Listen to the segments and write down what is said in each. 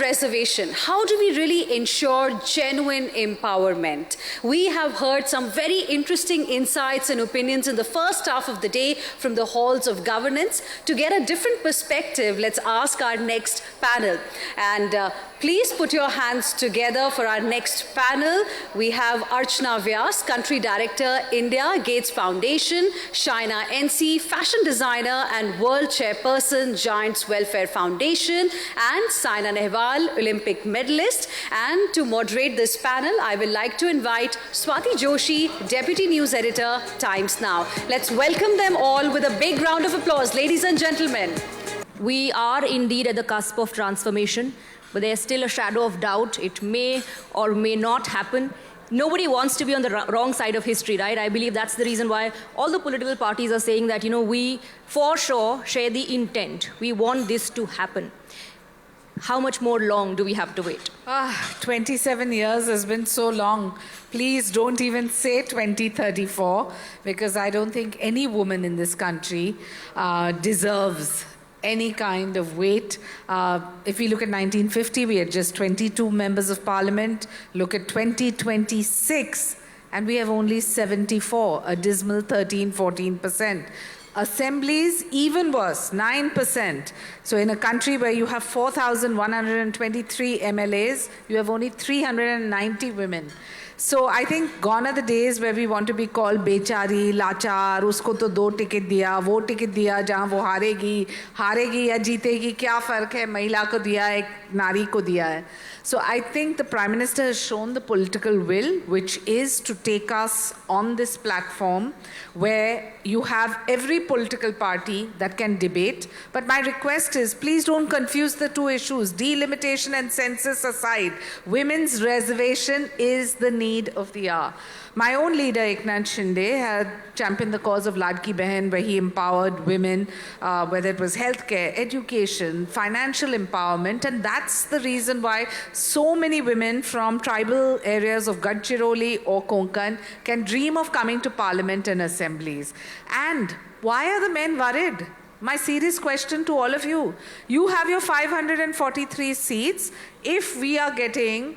reservation, how do we really ensure genuine empowerment? We have heard some very interesting insights and opinions in the first half of the day from the halls of governance. To get a different perspective, let's ask our next panel. And please put your hands together for our next panel. We have Archana Vyas, Country Director, India Gates Foundation, Shaina NC, Fashion Designer and World Chairperson, Giants Welfare Foundation, and Saina Nehwal, Olympic medalist. And to moderate this panel, I will like to invite Swati Joshi, Deputy News Editor, Times Now. Let's welcome them all with a big round of applause, ladies and gentlemen. We are indeed at the cusp of transformation, but there's still a shadow of doubt. It may or may not happen. Nobody wants to be on the wrong side of history, right? I believe that's the reason why all the political parties are saying that, we for sure share the intent. We want this to happen. How much more long do we have to wait? 27 years has been so long. Please don't even say 2034, because I don't think any woman in this country deserves any kind of weight. If we look at 1950, we had just 22 members of parliament. Look at 2026, and we have only 74, a dismal 13-14%. Assemblies, even worse, 9%. So in a country where you have 4,123 MLAs, you have only 390 women. So I think gone are the days where we want to be called bechari, lachar, usko to do ticket diya, wo ticket diya, jahan wo हारेगी या जीतेगी, क्या फ़र्क है, महिला को दिया है, नारी को दिया है. So I think the Prime Minister has shown the political will, which is to take us on this platform where you have every political party that can debate. But my request is, please don't confuse the two issues. Delimitation and census aside, women's reservation is the need of the hour. My own leader, Eknath Shinde, had championed the cause of Ladki Behan, where he empowered women, whether it was healthcare, education, financial empowerment, and that's the reason why so many women from tribal areas of Gadchiroli or Konkan can dream of coming to parliament and assemblies. And why are the men worried? My serious question to all of you. You have your 543 seats. If we are getting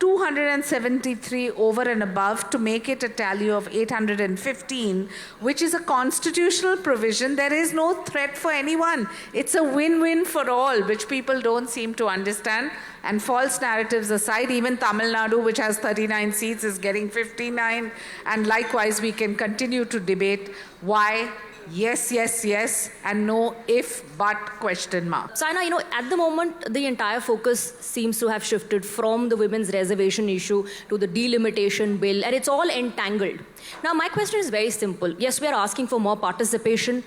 273 over and above to make it a tally of 815, which is a constitutional provision, there is no threat for anyone. It's a win-win for all, which people don't seem to understand. And false narratives aside, even Tamil Nadu, which has 39 seats, is getting 59. And likewise, we can continue to debate why yes, yes, yes, and no if, but question mark. Saina, at the moment, the entire focus seems to have shifted from the women's reservation issue to the delimitation bill, and it's all entangled. Now, my question is very simple. Yes, we are asking for more participation,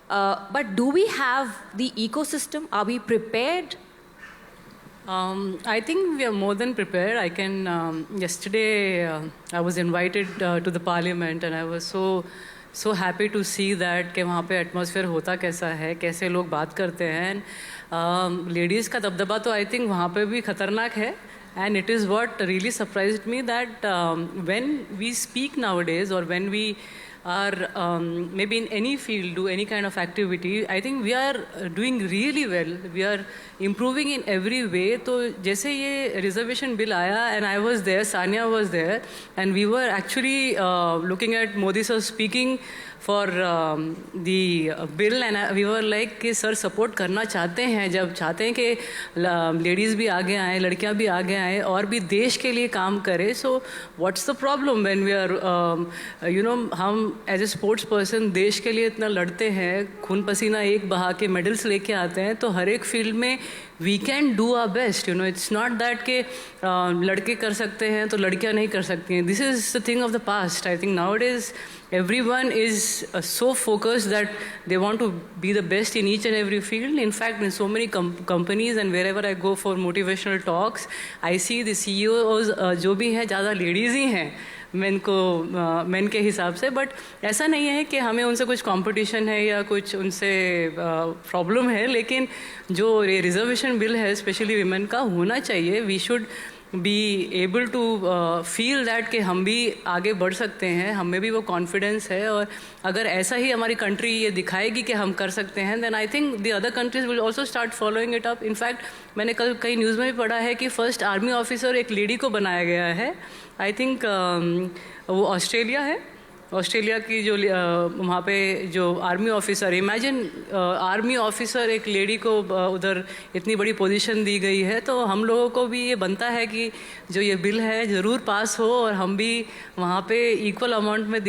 but do we have the ecosystem? Are we prepared? I think we are more than prepared. I can, yesterday, I was invited to the parliament, and I was so happy to see that कि वहाँ पे atmosphere होता कैसा है, कैसे लोग बात करते हैं. लेडीज़ का दबदबा तो आई थिंक वहाँ पे भी ख़तरनाक है. And it is what really surprised me that when we speak nowadays, or when we are maybe in any field, do any kind of activity, I think we are doing really well. We are improving in every way. तो जैसे ये reservation bill आया, and I was there, Sania was there, and we were actually looking at Modi sir speaking for the bill, and we were like कि sir support करना चाहते हैं, जब चाहते हैं कि लेडीज़ भी आगे आएँ, लड़कियाँ भी आगे आएँ और भी देश के लिए काम करें. So what's the problem when we are हम एज ए स्पोर्ट्स पर्सन देश के लिए इतना लड़ते हैं, खून पसीना एक बहा के मेडल्स लेके आते हैं, तो हर एक फील्ड में we can do our best. It's not that कि लड़के कर सकते हैं तो लड़कियाँ नहीं कर सकती हैं. This is the thing of the past. I think now it is everyone is so focused that they want to be the best in each and every field. In fact, in so many companies and wherever I go for motivational talks, I see the CEOs जो भी हैं ज़्यादा ladies ही हैं main के हिसाब से. But ऐसा नहीं है कि हमें उनसे कुछ कंपटीशन है या कुछ उनसे प्रॉब्लम है, लेकिन जो रिजर्वेशन बिल है स्पेशली विमेन का होना चाहिए. We should be able to feel that कि हम भी आगे बढ़ सकते हैं, हमें भी वो कॉन्फिडेंस है, और अगर ऐसा ही हमारी कंट्री ये दिखाएगी कि हम कर सकते हैं, then I think the other countries will also start following it up. In fact मैंने कल कई न्यूज़ में भी पढ़ा है कि फर्स्ट आर्मी ऑफिसर एक लेडी को बनाया गया है. आई थिंक वो ऑस्ट्रेलिया है. ऑस्ट्रेलिया की जो वहाँ पे जो army officer, imagine army officer एक लेडी को उधर इतनी बड़ी पोजीशन दी गई है. तो हम लोगों को भी ये बनता है कि जो ये बिल है ज़रूर पास हो और हम भी वहाँ पे इक्वल अमाउंट में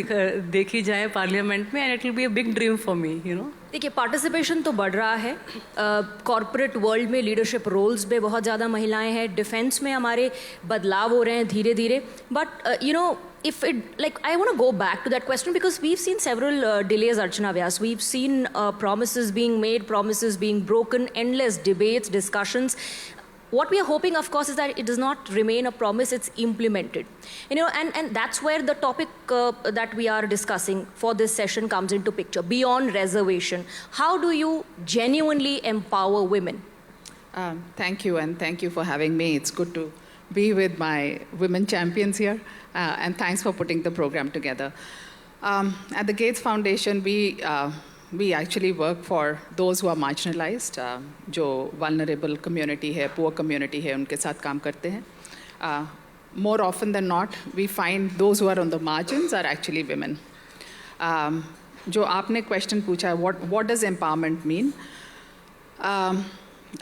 देखी जाए पार्लियामेंट में. And it will be a big dream for me, you know. देखिए, पार्टिसिपेशन तो बढ़ रहा है. कॉरपोरेट वर्ल्ड में लीडरशिप रोल्स में बहुत ज़्यादा महिलाएं हैं. डिफेंस में हमारे बदलाव हो रहे हैं धीरे धीरे. But you know, if it, like, I want to go back to that question because we've seen several delays, Archana Vyas. We've seen promises being made, promises being broken, endless debates, discussions. What we are hoping, of course, is that it does not remain a promise, it's implemented. You know, and that's where the topic that we are discussing for this session comes into picture. Beyond reservation, how do you genuinely empower women? Thank you, and thank you for having me. It's good to be with my women champions here, and thanks for putting the program together. At the Gates Foundation, we actually work for those who are marginalized, जो vulnerable community है, poor community है, उनके साथ काम करते हैं. More often than not, we find those who are on the margins are actually women. जो आपने question पूछा है, what does empowerment mean?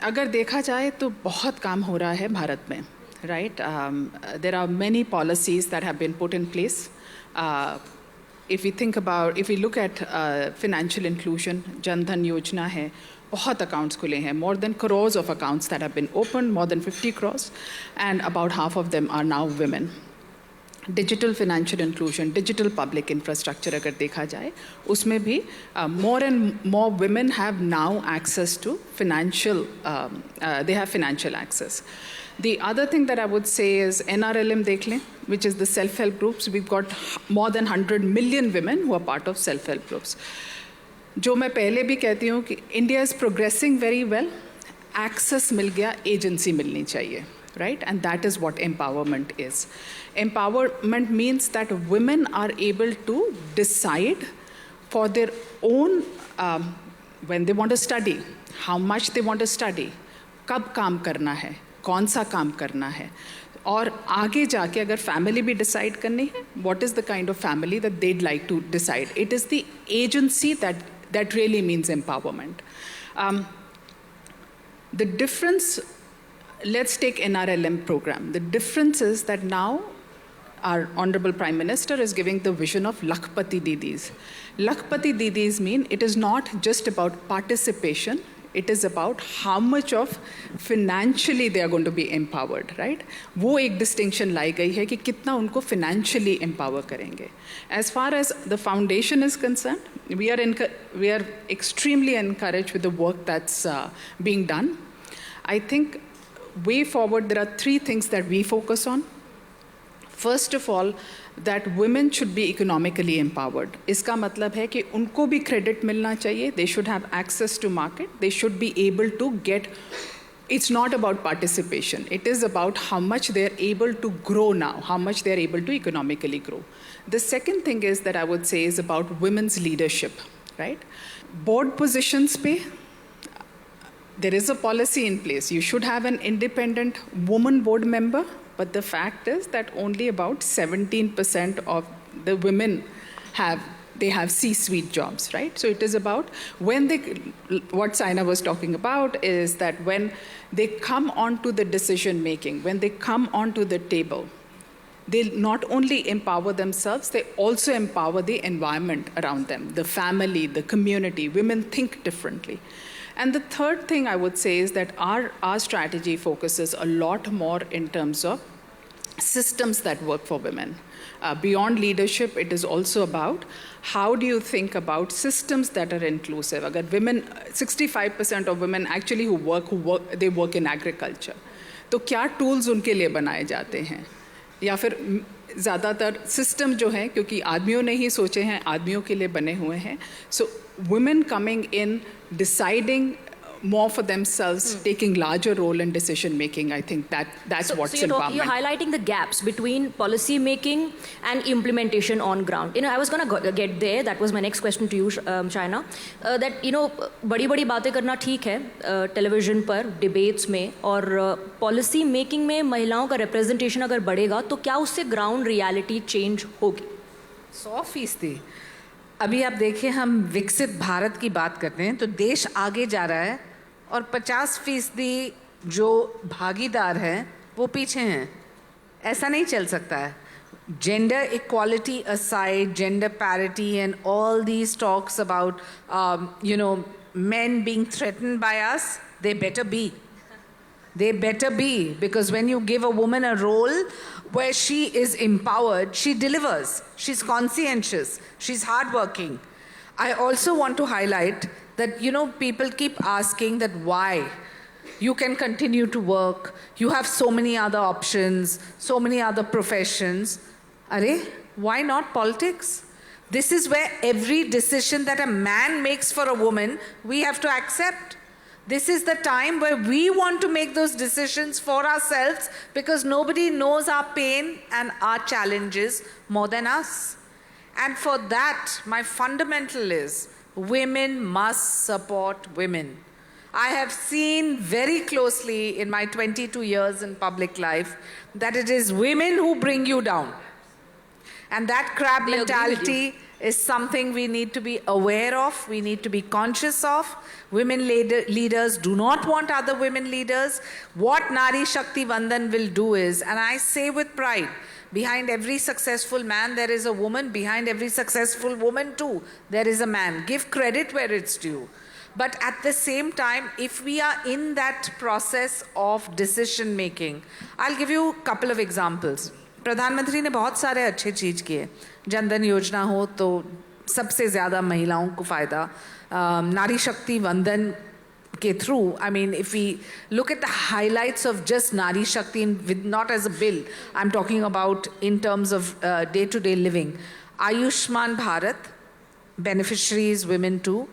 अगर देखा जाए तो बहुत काम हो रहा है भारत में, right? There are many policies that have been put in place. If we look at financial inclusion, Jan Dhan Yojana है, बहुत accounts खुले हैं, more than crores of accounts that have been opened, more than 50 crores, and about half of them are now women. Digital financial inclusion, digital public infrastructure अगर देखा जाए, उसमें भी more and more women have now access to financial, they have financial access. The other thing that I would say is NRLM dekh lein, which is the self-help groups. We've got more than 100 million women who are part of self-help groups. जो मैं पहले भी कहती हूँ कि India is progressing very well. Access मिल गया, agency मिलनी चाहिए, right? And that is what empowerment is. Empowerment means that women are able to decide for their own, when they want to study, how much they want to study, कब काम करना है, कौन सा काम करना है, और आगे जाके अगर फैमिली भी डिसाइड करनी है, what is the kind of family that they'd like to decide. It is the agency that really means empowerment. The difference, let's take NRLM program. The difference is that now our Honorable Prime Minister is giving the vision of Lakhpati Didis. Lakhpati Didis mean it is not just about participation, it is about how much of financially they are going to be empowered, right? वो एक distinction लाई गई है कि कितना उनको financially empower करेंगे. As far as the foundation is concerned, we are extremely encouraged with the work that's being done. I think way forward there are 3 things that we focus on. First of all, that women should be economically empowered. इसका मतलब है कि उनको भी credit मिलना चाहिए. They should have access to market. They should be able to get. It's not about participation. It is about how much they are able to grow now, how much they are able to economically grow. The second thing is that I would say is about women's leadership, right? Board positions पे there is a policy in place. You should have an independent woman board member. But the fact is that only about 17% of the women have C-suite jobs, right? So it is about what Saina was talking about is that when they come onto the decision making, when they come onto the table, they not only empower themselves, they also empower the environment around them, the family, the community. Women think differently. And the third thing I would say is that our strategy focuses a lot more in terms of systems that work for women. Beyond leadership, it is also about how do you think about systems that are inclusive. Agar women, 65% of women actually who work, they work in agriculture. तो क्या tools उनके लिए बनाए जाते हैं? या फिर ज़्यादातर system जो हैं, क्योंकि आदमियों ने ही सोचे हैं, आदमियों के लिए बने हुए हैं. So women coming in, deciding more for themselves, taking larger role in decision making. I think that's what's empowerment. You're highlighting the gaps between policy making and implementation on ground. I was going to get there. That was my next question to you, Shaina. That बड़ी बातें करना ठीक है television पर, debates में, और policy making में महिलाओं का रिप्रेजेंटेशन अगर बढ़ेगा तो क्या उससे ग्राउंड रियलिटी चेंज होगी? 100%। अभी आप देखिए, हम विकसित भारत की बात करते हैं तो देश आगे जा रहा है और 50% जो भागीदार हैं वो पीछे हैं। ऐसा नहीं चल सकता है। Gender equality aside, gender parity and all these talks about men being threatened by us, they better be. They better be, because when you give a woman a role where she is empowered, she delivers. She's conscientious. She's hardworking. I also want to highlight that, people keep asking that why. You can continue to work. You have so many other options, so many other professions. Why not politics? This is where every decision that a man makes for a woman, we have to accept. This is the time where we want to make those decisions for ourselves, because nobody knows our pain and our challenges more than us. And for that, my fundamental is women must support women. I have seen very closely in my 22 years in public life that it is women who bring you down. And that crab mentality is something we need to be aware of, we need to be conscious of. Women leaders do not want other women leaders. What Nari Shakti Vandan will do is, and I say with pride, behind every successful man there is a woman, behind every successful woman too there is a man. Give credit where it's due. But at the same time, if we are in that process of decision making, I'll give you a couple of examples. प्रधानमंत्री ने बहुत सारे अच्छे चीज़ किए। जनधन योजना हो तो सबसे ज़्यादा महिलाओं को फ़ायदा, नारी शक्ति वंदन के through, I mean, if we look at the highlights of just Nari Shakti, not as a bill, I'm talking about in terms of day-to-day living. Ayushman Bharat, beneficiaries, women too.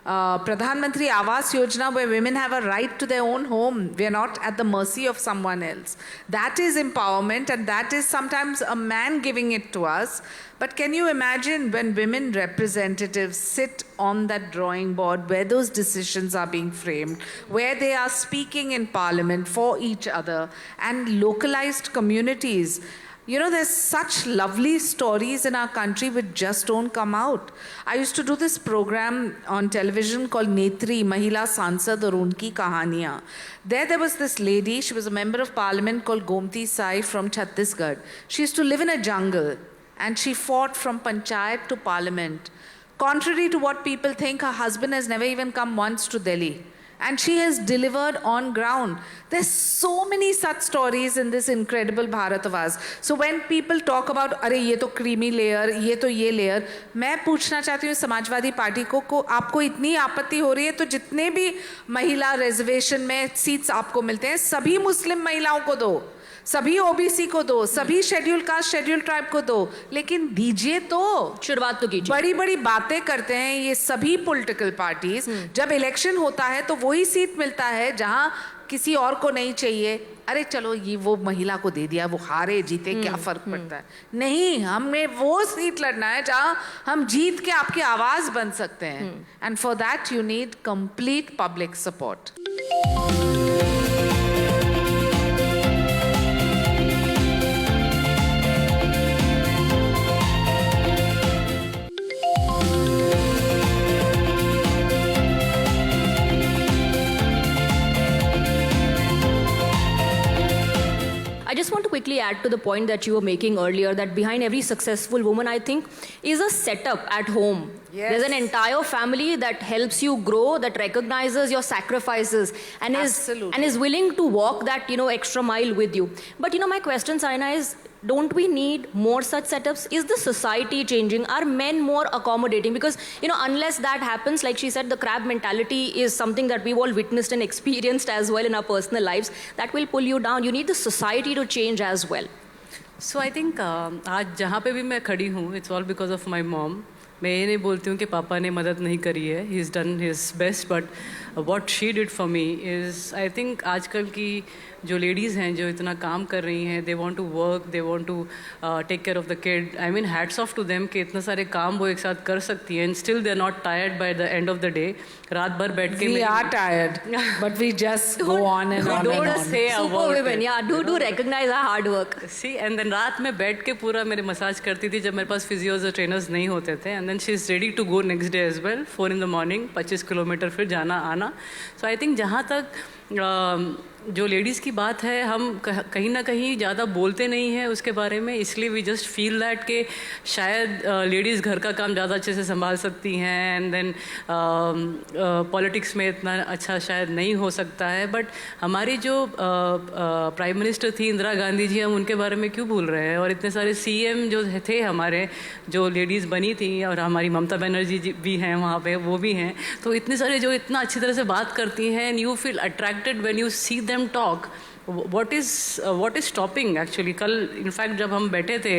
Pradhan Mantri Awas Yojana, where women have a right to their own home. We are not at the mercy of someone else. That is empowerment, and that is sometimes a man giving it to us. But can you imagine when women representatives sit on that drawing board where those decisions are being framed, where they are speaking in parliament for each other, and localized communities? There's such lovely stories in our country which just don't come out. I used to do this program on television called Netri, Mahila Sansad aur Unki Kahaniyan. There was this lady, she was a member of parliament called Gomti Sai from Chhattisgarh. She used to live in a jungle and she fought from panchayat to parliament. Contrary to what people think, her husband has never even come once to Delhi. And she has delivered on ground. There's so many such stories in this incredible Bharat of ours. So when people talk about, अरे ये तो creamy layer, ये तो ये layer, मैं पूछना चाहती हूँ समाजवादी पार्टी को आपको इतनी आपत्ति हो रही है तो जितने भी महिला रिजर्वेशन में सीट्स आपको मिलते हैं सभी मुस्लिम महिलाओं को दो, सभी ओबीसी को दो, सभी शेड्यूल कास्ट शेड्यूल ट्राइब को दो, लेकिन दीजिए तो। शुरुआत तो कीजिए। बड़ी बड़ी बातें करते हैं ये सभी पॉलिटिकल पार्टीज, जब इलेक्शन होता है तो वही सीट मिलता है जहां किसी और को नहीं चाहिए। अरे चलो ये वो महिला को दे दिया, वो हारे जीते क्या फर्क पड़ता है। नहीं, हमें वो सीट लड़ना है जहां हम जीत के आपकी आवाज बन सकते हैं, and for that you need complete public support. I just want to quickly add to the point that you were making earlier, that behind every successful woman, I think, is a setup at home. Yes. There's an entire family that helps you grow, that recognizes your sacrifices, and is willing to walk that extra mile with you. But my question, Saina, is don't we need more such setups? Is the society changing? Are men more accommodating? Because unless that happens, like she said, the crab mentality is something that we've all witnessed and experienced as well in our personal lives. That will pull you down. You need the society to change as well. So I think आज जहाँ पे भी मैं खड़ी हूँ, it's all because of my mom. मैं ये नहीं बोलती हूँ कि पापा ने मदद नहीं करी है, he's done his best, but what she did for me is, I think आजकल की जो लेडीज़ हैं जो इतना काम कर रही हैं, they want to work, they want to take care of the kid. I mean, hats off to them कि इतना सारे काम वो एक साथ कर सकती हैं, and still they're not tired by the end of the day. रात भर बैठ के We are tired, but we just go on and on don't and on. say a Super word. women, yeah, do recognize our hard work. See, and then रात में बैठ के पूरा मेरे मसाज करती थी जब मेरे पास फिजियोज और ट्रेनर्स नहीं होते थे, and then she is ready to go next day as well, 4 in the morning, 25 kilometre फिर जाना आना. So I think जहाँ तक जो लेडीज़ की बात है, हम कहीं ना कहीं ज़्यादा बोलते नहीं हैं उसके बारे में, इसलिए वी जस्ट फील दैट कि शायद लेडीज़ घर का काम ज़्यादा अच्छे से संभाल सकती हैं, एंड देन पॉलिटिक्स में इतना अच्छा शायद नहीं हो सकता है. बट हमारी जो प्राइम मिनिस्टर थी इंदिरा गांधी जी, हम उनके बारे में क्यों भूल रहे हैं? और इतने सारे CM जो थे हमारे, जो लेडीज़ बनी थी, और हमारी ममता बनर्जी जी भी हैं वहाँ पे, वो भी हैं, तो इतने सारे जो इतना अच्छी तरह से बात करती हैं, and you feel attracted when you see them talk. What is stopping actually? कल इनफैक्ट जब हम बैठे थे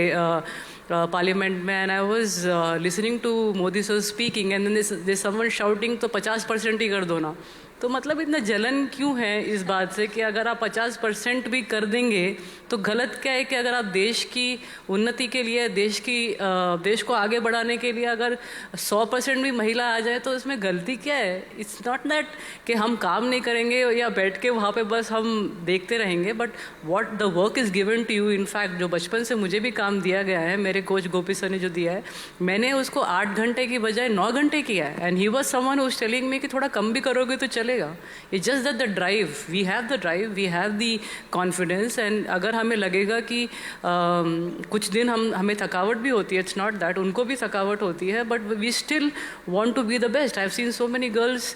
पार्लियामेंट में, and I was listening to Modi sir speaking, and then there's someone shouting तो 50% ही कर दो ना. तो मतलब इतना जलन क्यों है इस बात से कि अगर आप 50% भी कर देंगे तो गलत क्या है कि अगर आप देश की उन्नति के लिए, देश को आगे बढ़ाने के लिए अगर 100% भी महिला आ जाए तो इसमें गलती क्या है? इट्स नॉट दैट कि हम काम नहीं करेंगे या बैठ के वहाँ पे बस हम देखते रहेंगे, but what the work is given to you. In fact जो बचपन से मुझे भी काम दिया गया है, मेरे कोच गोपी सर ने जो दिया है, मैंने उसको 8 घंटे की बजाय 9 घंटे किया है, and he was someone who was telling me कि थोड़ा कम भी करोगे तो चलेगा. It's just that the drive, we have the drive, we have the confidence, and अगर हमें लगेगा कि कुछ दिन हमें थकावट भी होती है, it's not that, उनको भी थकावट होती है, but we still want to be the best. I've seen so many girls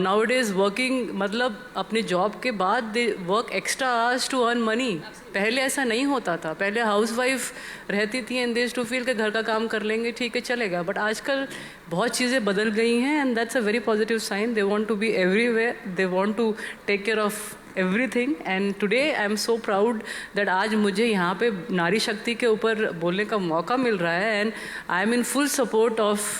nowadays working, मतलब अपने जॉब के बाद they work extra hours to earn money. पहले ऐसा नहीं होता था. पहले हाउसवाइफ रहती थी and they used to feel कि घर का काम कर लेंगे, ठीक है चलेगा. बट आजकल बहुत चीज़ें बदल गई हैं, and that's a very positive sign. They want to be everywhere, they want to take care of everything. And today I am so proud that आज मुझे यहाँ पे नारी शक्ति के ऊपर बोलने का मौका मिल रहा है, and I am in full support of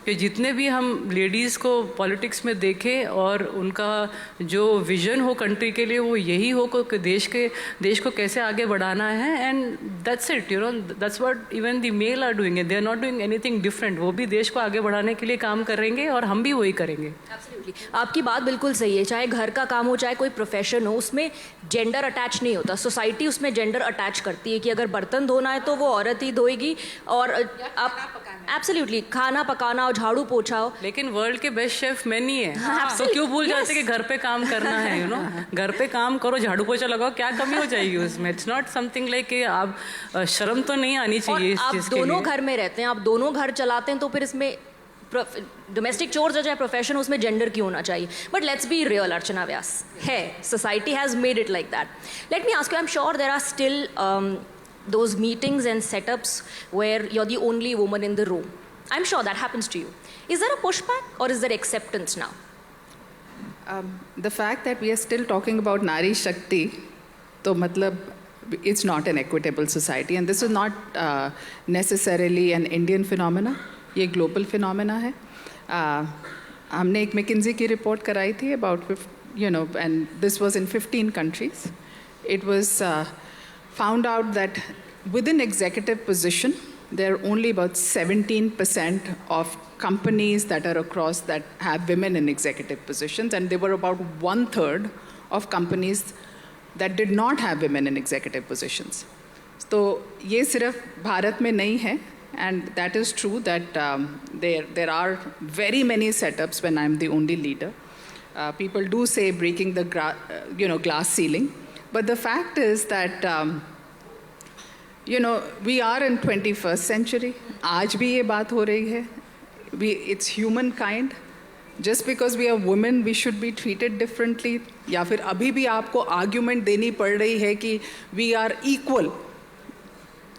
कि जितने भी हम लेडीज़ को पॉलिटिक्स में देखें और उनका जो विजन हो कंट्री के लिए वो यही हो कि देश को कैसे आगे बढ़ाना है. And that's it, you know, that's what even the male are doing. They are not doing anything different. वो भी देश को आगे बढ़ाने के लिए काम करेंगे और हम भी वही करेंगे. एब्सोल्युटली, आपकी बात बिल्कुल सही है. चाहे घर का काम हो, चाहे कोई प्रोफेशन हो, उसमें जेंडर अटैच नहीं होता. सोसाइटी उसमें जेंडर अटैच करती है कि अगर बर्तन धोना है तो वो औरत ही धोएगी, और आप एब्सोल्युटली खाना पकाना और झाड़ू पोछा हो. लेकिन वर्ल्ड के बेस्ट शेफ मैं नहीं है, तो क्यों भूल जाते कि घर पे काम करना है, यू नो. घर पे काम करो, झाड़ू पोछा लगाओ, क्या कमी हो जाएगी उसमें? इट्स नॉट समथिंग लाइक कि आप शर्म तो नहीं आनी चाहिए इस चीज़ के लिए. आप दोनों घर में रहते हैं, आप दोनों घर चलाते हैं, तो फिर इसमें डोमेस्टिक चोर्स हो चाहे प्रोफेशन, उसमें जेंडर क्यों होना चाहिए? But let's be real, Archana Vyas, है society has made it like that. Let me ask you, I am sure there are still those meetings and setups where you're the only woman in the room. I'm sure that happens to you. Is there a pushback or is there acceptance now? The fact that we are still talking about Nari Shakti, तो मतलब it's not an equitable society, and this is not necessarily an Indian phenomena. ये global phenomena है. हमने एक McKinsey की report कराई थी about, you know, and this was in 15 countries. It was found out that within executive position, there are only about 17% of companies that are across that have women in executive positions, and there were about 1/3 of companies that did not have women in executive positions. So ये सिर्फ भारत में नहीं है, and that is true that there are very many setups when I'm the only leader. People do say breaking the glass ceiling. But the fact is that, you know, we are in 21st century. आज भी ये बात हो रही है. It's humankind. Just because we are women, we should be treated differently. या फिर अभी भी आपको argument देनी पड़ रही है कि we are equal.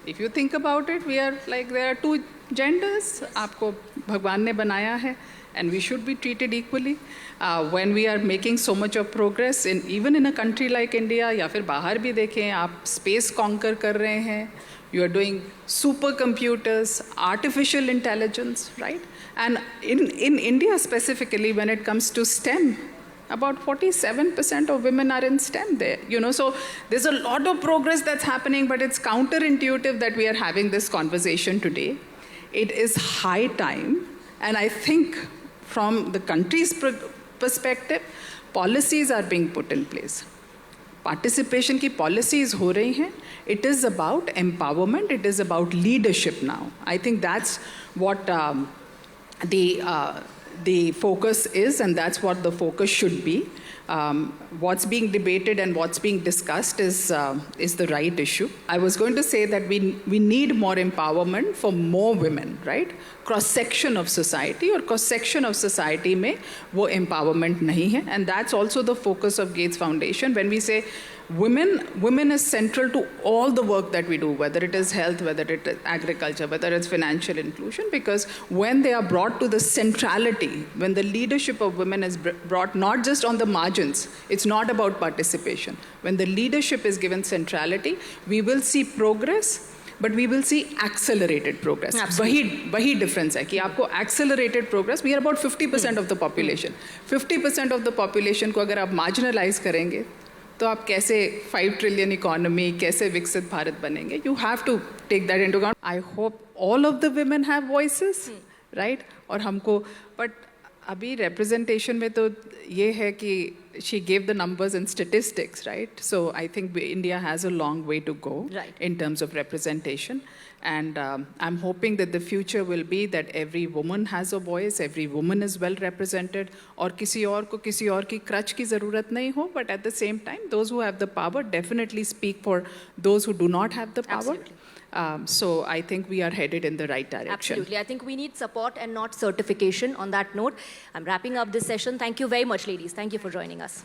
If you think about it, we are like, there are two genders आपको भगवान ने बनाया है, and we should be treated equally. When we are making so much of progress in even in a country like India, या फिर बाहर भी देखें, आप space conquer कर रहे हैं, you are doing supercomputers, artificial intelligence, right? And in India specifically, when it comes to STEM, about 47% of women are in STEM there. So there's a lot of progress that's happening, but it's counterintuitive that we are having this conversation today. It is high time, and I think from the country's perspective, policies are being put in place. Participation की policies हो रही हैं. It is about empowerment. It is about leadership now. I think that's what the focus is, and that's what the focus should be. What's being debated and what's being discussed is the right issue. I was going to say that we need more empowerment for more women, right? Cross-section of society or cross-section of society में वो empowerment नहीं है, and that's also the focus of Gates Foundation. When we say women is central to all the work that we do, whether it is health, whether it is agriculture, whether it's financial inclusion, because when they are brought to the centrality, when the leadership of women is brought not just on the margins, it's not about participation. When the leadership is given centrality, we will see progress, but we will see accelerated progress. वही difference है कि आपको accelerated progress, we are about 50% of the population. 50% of the population को अगर आप marginalize करेंगे, तो आप कैसे 5 trillion economy, कैसे विकसित भारत बनेंगे? You have to take that into account. I hope all of the women have voices, right? और हमको, but अभी representation में तो ये है कि she gave the numbers and statistics, right? So I think India has a long way to go in terms of representation. And I'm hoping that the future will be that every woman has a voice, every woman is well represented, और किसी और को किसी और की crutch की ज़रूरत नहीं हो, but at the same time, those who have the power definitely speak for those who do not have the power. So I think we are headed in the right direction. Absolutely. I think we need support and not certification. On that note, I'm wrapping up this session. Thank you very much, ladies. Thank you for joining us.